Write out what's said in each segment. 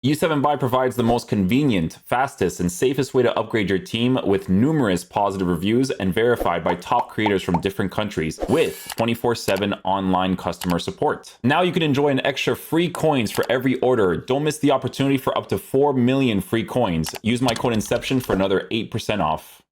U7Buy provides the most convenient, fastest, and safest way to upgrade your team with numerous positive reviews and verified by top creators from different countries with 24/7 online customer support. Now you can enjoy an extra free coins for every order. Don't miss the opportunity for up to 4 million free coins. Use my code Inception for another 8% off.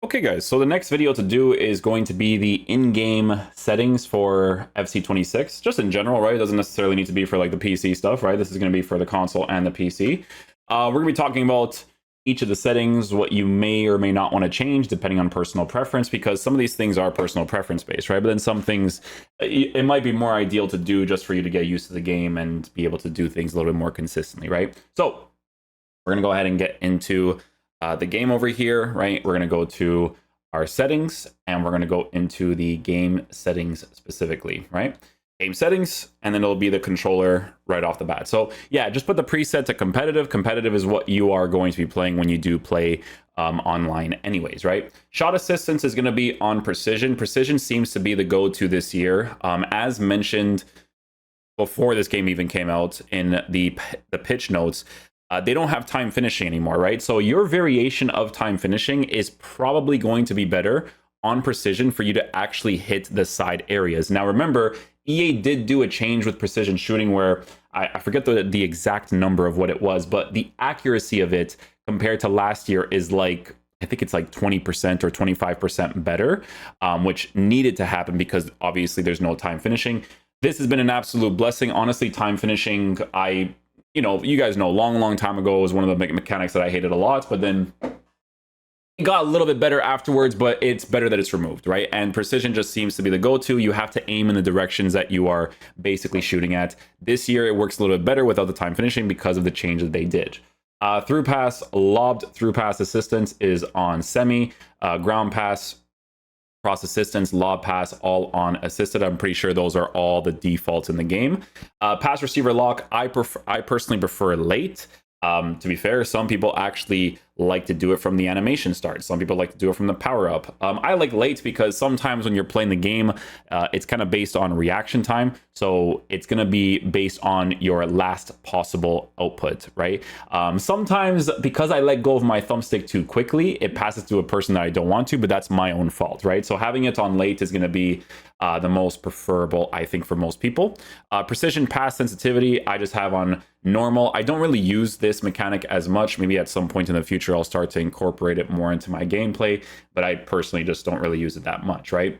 Okay guys, so the next video to do is going to be the in-game settings for FC26, just in general, right? It doesn't necessarily need to be for like the PC stuff, right? This is going to be for the console and the PC. We're going to be talking about each of the settings, what you may or may not want to change depending on personal preference, because some of these things are personal preference based, right? But then some things, it might be more ideal to do just for you to get used to the game and be able to do things a little bit more consistently, right? So we're going to go ahead and get into the game over here, right? We're going to go to our settings and we're going to go into the game settings specifically, right? Game settings, and then it'll be the controller right off the bat. So yeah, just put the preset to competitive. Competitive is what you are going to be playing when you do play online anyways, right? Shot assistance is going to be on precision. Precision seems to be the go-to this year. As mentioned before this game even came out in the pitch notes, they don't have time finishing anymore, right? So your variation of time finishing is probably going to be better on precision for you to actually hit the side areas. Now remember, EA did do a change with precision shooting where I forget the exact number of what it was, but the accuracy of it compared to last year is like, I think it's like 20% or 25% better, which needed to happen because obviously there's no time finishing. This has been an absolute blessing. Honestly, time finishing, you know, you guys know, long time ago was one of the mechanics that I hated a lot, but then it got a little bit better afterwards, but it's better that it's removed, right? And precision just seems to be the go-to. You have to aim in the directions that you are basically shooting at. This year, it works a little bit better without the time finishing because of the change that they did. Through pass, lobbed through pass assistance is on semi, ground pass, cross assistance, lob pass, all on assisted. I'm pretty sure those are all the defaults in the game. Pass receiver lock, I personally prefer late. To be fair, some people actually like to do it from the animation start. Some people like to do it from the power up. I like late because sometimes when you're playing the game, it's kind of based on reaction time. So it's going to be based on your last possible output, right? Sometimes because I let go of my thumbstick too quickly, it passes to a person that I don't want to, but that's my own fault, right? So having it on late is going to be the most preferable, I think, for most people. Precision pass sensitivity, I just have on normal. I don't really use this mechanic as much. Maybe at some point in the future, I'll start to incorporate it more into my gameplay, but I personally just don't really use it that much, right?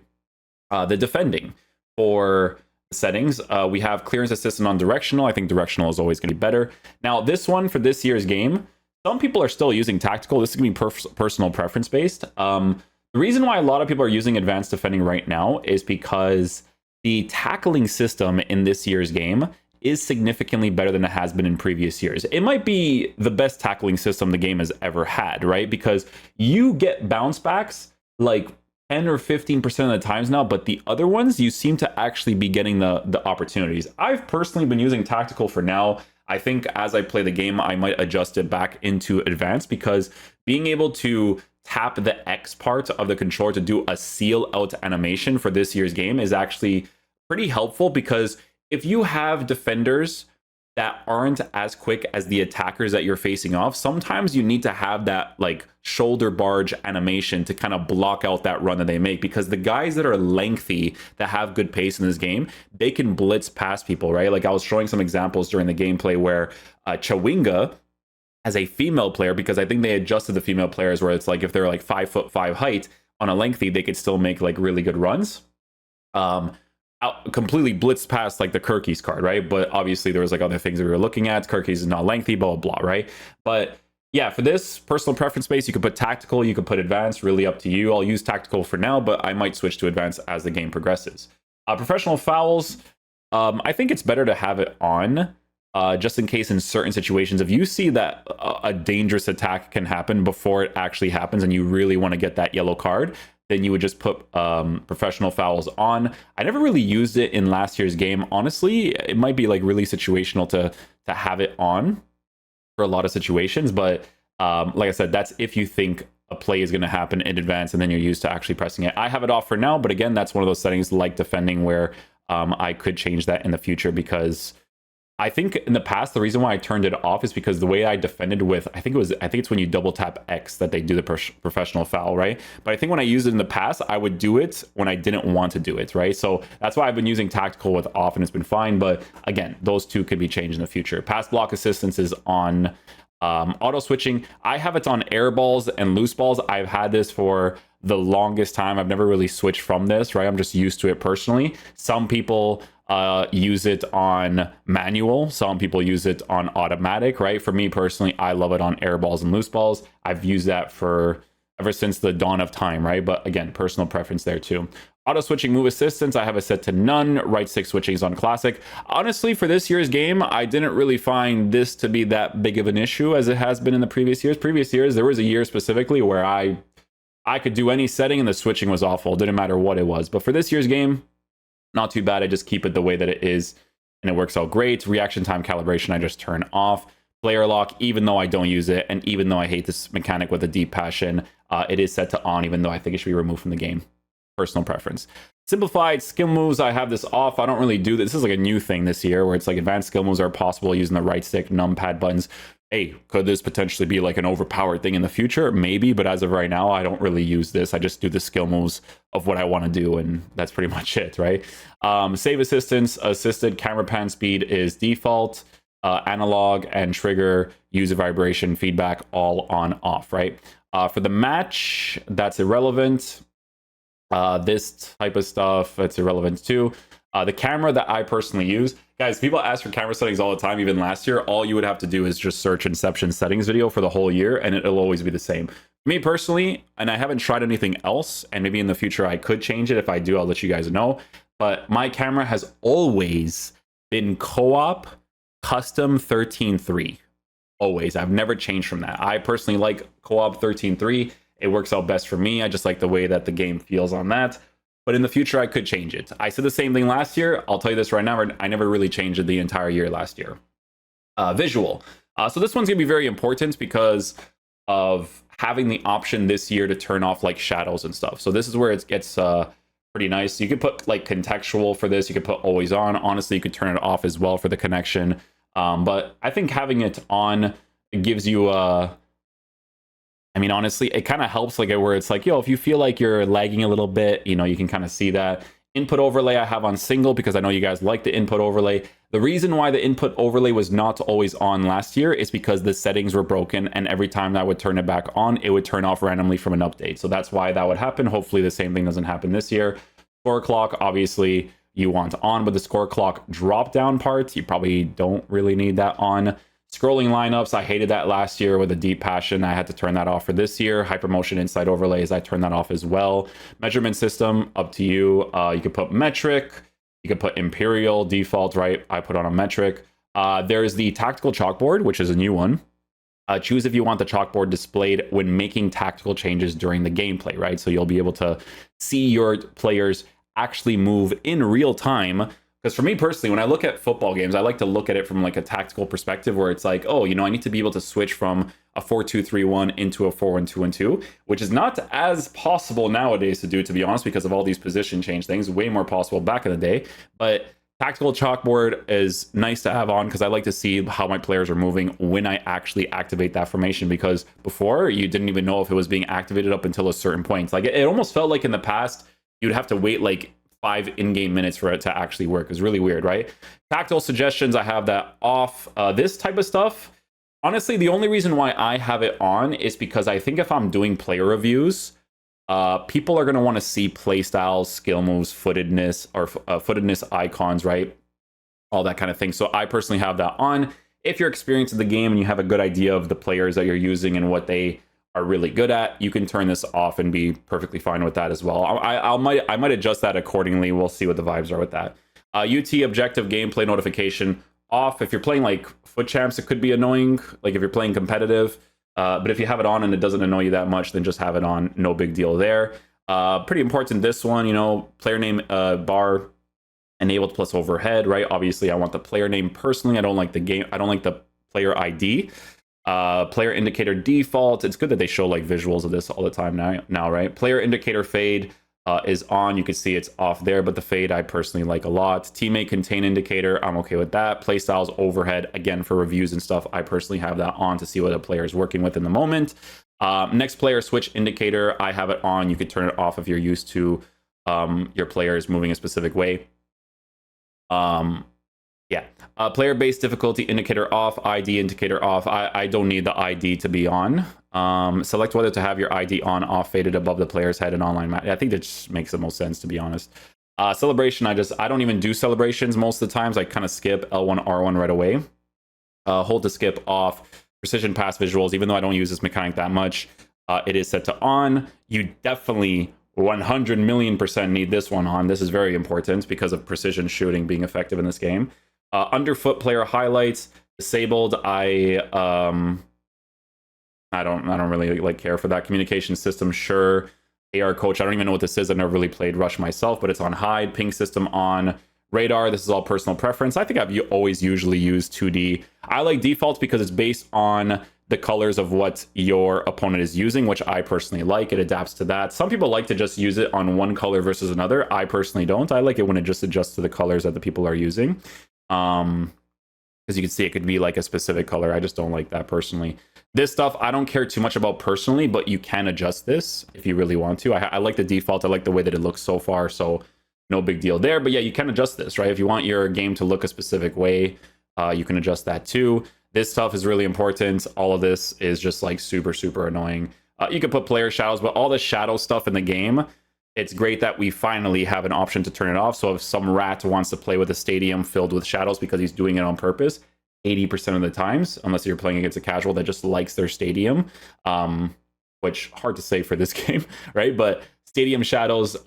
The defending for settings, we have clearance assistant on directional. I think directional is always going to be better. Now, this one for this year's game, some people are still using tactical. This is going to be personal preference based. The reason why a lot of people are using advanced defending right now is because the tackling system in this year's game is significantly better than it has been in previous years. It might be the best tackling system the game has ever had, right? Because you get bounce backs like 10 or 15% of the times now, but the other ones, you seem to actually be getting the opportunities. I've personally been using tactical for now. I think as I play the game, I might adjust it back into advanced because being able to tap the X part of the controller to do a seal out animation for this year's game is actually pretty helpful because if you have defenders that aren't as quick as the attackers that you're facing off, sometimes you need to have that like shoulder barge animation to kind of block out that run that they make, because the guys that are lengthy that have good pace in this game, they can blitz past people, right? Like I was showing some examples during the gameplay where Chawinga as a female player, because I think they adjusted the female players where it's like if they're like 5'5" height on a lengthy, they could still make like really good runs. Completely blitzed past like the Kirky's card, right? But obviously there was like other things that we were looking at. Kirky's is not lengthy, blah, blah, blah, right? But yeah, for this personal preference base, you could put tactical, you could put advanced, really up to you. I'll use tactical for now, but I might switch to advanced as the game progresses. Professional fouls, I think it's better to have it on just in case in certain situations, if you see that a dangerous attack can happen before it actually happens and you really want to get that yellow card, then you would just put professional fouls on. I never really used it in last year's game. Honestly, it might be like really situational to have it on for a lot of situations. But like I said, that's if you think a play is going to happen in advance and then you're used to actually pressing it. I have it off for now, but again, that's one of those settings like defending where I could change that in the future because I think in the past, the reason why I turned it off is because the way I defended with, I think it's when you double tap X that they do the professional foul, right? But I think when I used it in the past, I would do it when I didn't want to do it, right? So that's why I've been using tactical with off and it's been fine. But again, those two could be changed in the future. Pass block assistance is on. Auto switching, I have it on air balls and loose balls. I've had this for the longest time. I've never really switched from this, right? I'm just used to it personally. Some people use it on manual. Some people use it on automatic, right? For me personally, I love it on air balls and loose balls. I've used that for ever since the dawn of time, right? But again, personal preference there too. Auto switching move assistance, I have it set to none. Right stick switching is on classic. Honestly, for this year's game, I didn't really find this to be that big of an issue as it has been in the previous years. Previous years, there was a year specifically where I could do any setting and the switching was awful. Didn't matter what it was. But for this year's game, not too bad. I just keep it the way that it is and it works out great. Reaction time calibration, I just turn off. Player lock, even though I don't use it and even though I hate this mechanic with a deep passion, it is set to on, even though I think it should be removed from the game. Personal preference. Simplified skill moves, I have this off. I don't really do this. This is like a new thing this year where it's like advanced skill moves are possible using the right stick, numpad buttons. Hey, could this potentially be like an overpowered thing in the future? Maybe, but as of right now, I don't really use this. I just do the skill moves of what I want to do, and that's pretty much it, right? Save assistance, assisted camera pan speed is default. Analog and trigger, user vibration, feedback, all on off, right? For the match, that's irrelevant. This type of stuff, it's irrelevant too. The camera that I personally use, guys, people ask for camera settings all the time, even last year. All you would have to do is just search Inception settings video for the whole year, and it'll always be the same. Me personally, and I haven't tried anything else, and maybe in the future I could change it. If I do, I'll let you guys know. But my camera has always been co-op custom 13.3. Always. I've never changed from that. I personally like co-op 13.3. It works out best for me. I just like the way that the game feels on that. But in the future, I could change it. I said the same thing last year. I'll tell you this right now. I never really changed it the entire year last year. Visual. So this one's going to be very important because of having the option this year to turn off like shadows and stuff. So this is where it gets pretty nice. You could put like contextual for this. You could put always on. Honestly, you could turn it off as well for the connection. But I think having it on gives you I mean, honestly, it kind of helps like where it's like, yo, if you feel like you're lagging a little bit, you know, you can kind of see that. Input overlay I have on single because I know you guys like the input overlay. The reason why the input overlay was not always on last year is because the settings were broken, and every time I would turn it back on, it would turn off randomly from an update. So that's why that would happen. Hopefully the same thing doesn't happen this year. Score clock, obviously you want on, but the score clock drop down part, you probably don't really need that on. Scrolling lineups, I hated that last year with a deep passion. I had to turn that off for this year. Hypermotion inside overlays, I turned that off as well. Measurement system, up to you. You could put metric, you could put imperial, default, right? I put on a metric. There's the tactical chalkboard, which is a new one. Choose if you want the chalkboard displayed when making tactical changes during the gameplay, right? So you'll be able to see your players actually move in real time. Because for me personally, when I look at football games, I like to look at it from like a tactical perspective where it's like, oh, you know, I need to be able to switch from a 4-2-3-1 into a 4-1-2-1-2, which is not as possible nowadays to do, to be honest, because of all these position change things. Way more possible back in the day. But tactical chalkboard is nice to have on because I like to see how my players are moving when I actually activate that formation, because before you didn't even know if it was being activated up until a certain point. Like it almost felt like in the past, you'd have to wait like 5 in-game minutes for it to actually work. It's really weird, right? Tactile suggestions, I have that off. This type of stuff, honestly, the only reason why I have it on is because I think if I'm doing player reviews, people are going to want to see play styles, skill moves, footedness, or footedness icons, right? All that kind of thing. So I personally have that on. If you're experienced in the game and you have a good idea of the players that you're using and what they are really good at, you can turn this off and be perfectly fine with that as well. I might adjust that accordingly. We'll see what the vibes are with that. UT objective gameplay notification off. If you're playing like foot champs, it could be annoying. Like if you're playing competitive, but if you have it on and it doesn't annoy you that much, then just have it on. No big deal there. Pretty important, this one, you know, player name bar enabled plus overhead, right? Obviously I want the player name personally. I don't like the game. I don't like the player ID. Player indicator default. It's good that they show like visuals of this all the time now, right? Player indicator fade. is on. You can see it's off there, but the fade I personally like a lot. Teammate contain indicator, I'm okay with that. Playstyles overhead, again, for reviews and stuff, I personally have that on to see what a player is working with in the moment. Next player switch indicator, I have it on. You could turn it off if you're used to your players moving a specific way. Yeah, player-based difficulty indicator off, ID indicator off. I don't need the ID to be on. Select whether to have your ID on, off, faded above the player's head in online match. I think that just makes the most sense, to be honest. Celebration, I don't even do celebrations most of the times. I kind of skip L1, R1 right away. Hold to skip off. Precision pass visuals, even though I don't use this mechanic that much, it is set to on. You definitely 100 million% need this one on. This is very important because of precision shooting being effective in this game. Underfoot player highlights disabled. I don't really like care for that. Communication system, sure. AR coach, I don't even know what this is. I've never really played Rush myself, but it's on hide. Ping system on. Radar, this is all personal preference. I think I've always usually used 2D. I like defaults because it's based on the colors of what your opponent is using, which I personally like. It adapts to that. Some people like to just use it on one color versus another. I personally don't. I like it when it just adjusts to the colors that the people are using. As you can see, it could be like a specific color. I just don't like that personally. This stuff I don't care too much about personally, but you can adjust this if you really want to. I like the default. I like the way that it looks so far, so no big deal there. But yeah, you can adjust this, right? If you want your game to look a specific way, you can adjust that too. This stuff is really important. All of this is just like super, super annoying. You can put player shadows, but all the shadow stuff in the game, it's great that we finally have an option to turn it off. So if some rat wants to play with a stadium filled with shadows because he's doing it on purpose, 80% of the times, unless you're playing against a casual that just likes their stadium, which hard to say for this game, right? But stadium shadows,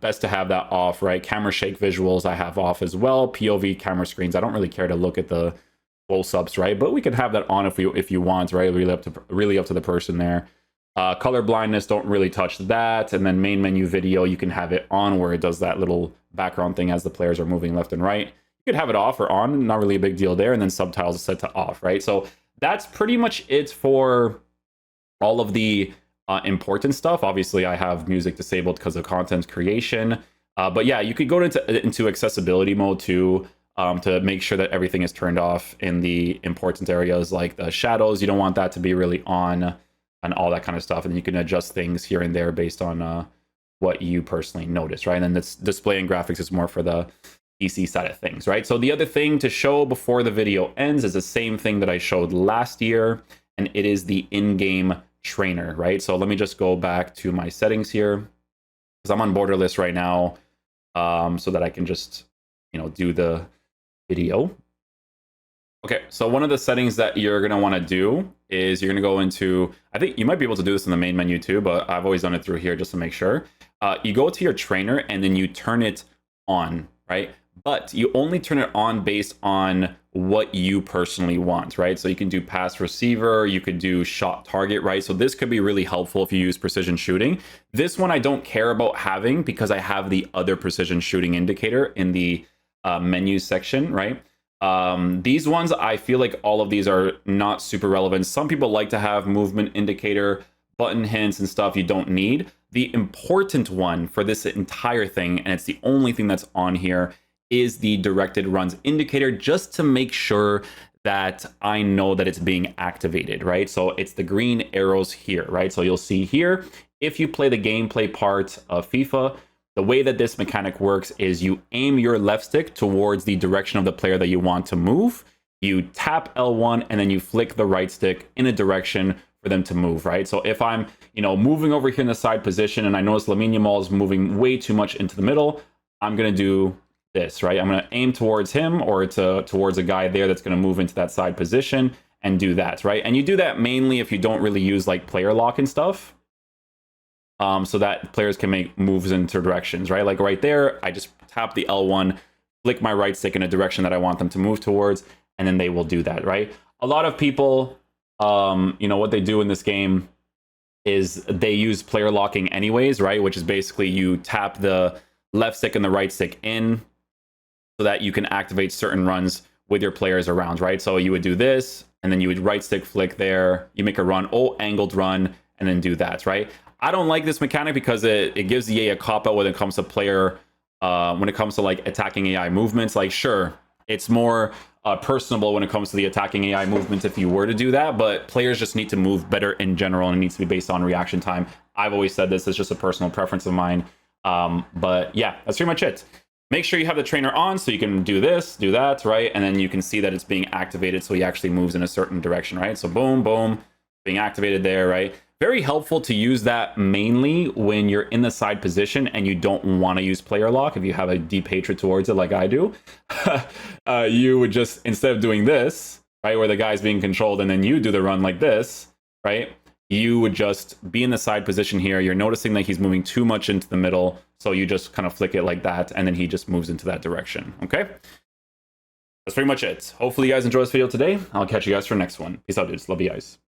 best to have that off, right? Camera shake visuals I have off as well. POV camera screens, I don't really care to look at the close-ups, right? But we could have that on if you want, right? Really up to the person there. Color blindness, don't really touch that. And then main menu video, you can have it on where it does that little background thing as the players are moving left and right. You could have it off or on, not really a big deal there. And then subtitles is set to off, right? So that's pretty much it for all of the important stuff. Obviously, I have music disabled because of content creation. But yeah, you could go into accessibility mode too, to make sure that everything is turned off in the important areas like the shadows. You don't want that to be really on and all that kind of stuff. And you can adjust things here and there based on what you personally notice, right? And then this display and graphics is more for the PC side of things, right? So the other thing to show before the video ends is the same thing that I showed last year, and it is the in-game trainer, right? So let me just go back to my settings here, because I'm on borderless right now, so that I can just, do the video. Okay, so one of the settings that you're going to want to do is you're going to go into, I think you might be able to do this in the main menu too, but I've always done it through here just to make sure. You go to your trainer and then you turn it on, right? But you only turn it on based on what you personally want, right? So you can do pass receiver, you could do shot target, right? So this could be really helpful if you use precision shooting. This one I don't care about having because I have the other precision shooting indicator in the menu section, right? These ones, I feel like all of these are not super relevant. Some people like to have movement indicator, button hints and stuff you don't need. The important one for this entire thing, and it's the only thing that's on here, is the directed runs indicator, just to make sure that I know that it's being activated, right? So it's the green arrows here, right? So you'll see here, if you play the gameplay part of FIFA, the way that this mechanic works is you aim your left stick towards the direction of the player that you want to move. You tap L1 and then you flick the right stick in a direction for them to move, right? So if I'm, moving over here in the side position and I notice Lamine Yamal is moving way too much into the middle, I'm going to do this, right? I'm going to aim towards him or towards a guy there that's going to move into that side position and do that, right? And you do that mainly if you don't really use like player lock and stuff. So that players can make moves into directions, right? Like right there, I just tap the L1, flick my right stick in a direction that I want them to move towards, and then they will do that, right? A lot of people, what they do in this game is they use player locking anyways, right? Which is basically you tap the left stick and the right stick in so that you can activate certain runs with your players around, right? So you would do this, and then you would right stick flick there, you make a run, angled run, and then do that, right? I don't like this mechanic because it gives the EA a cop-out when it comes to player, when it comes to like attacking AI movements. Like, sure, it's more personable when it comes to the attacking AI movements if you were to do that, but players just need to move better in general, and it needs to be based on reaction time. I've always said this, it's just a personal preference of mine. But yeah, that's pretty much it. Make sure you have the trainer on so you can do this, do that, right? And then you can see that it's being activated so he actually moves in a certain direction, right? So boom, boom, being activated there, right? Very helpful to use that mainly when you're in the side position and you don't want to use player lock. If you have a deep hatred towards it like I do, you would just, instead of doing this, right, where the guy's being controlled and then you do the run like this, right? You would just be in the side position here. You're noticing that he's moving too much into the middle. So you just kind of flick it like that, and then he just moves into that direction, okay? That's pretty much it. Hopefully you guys enjoyed this video today. I'll catch you guys for the next one. Peace out, dudes. Love you guys.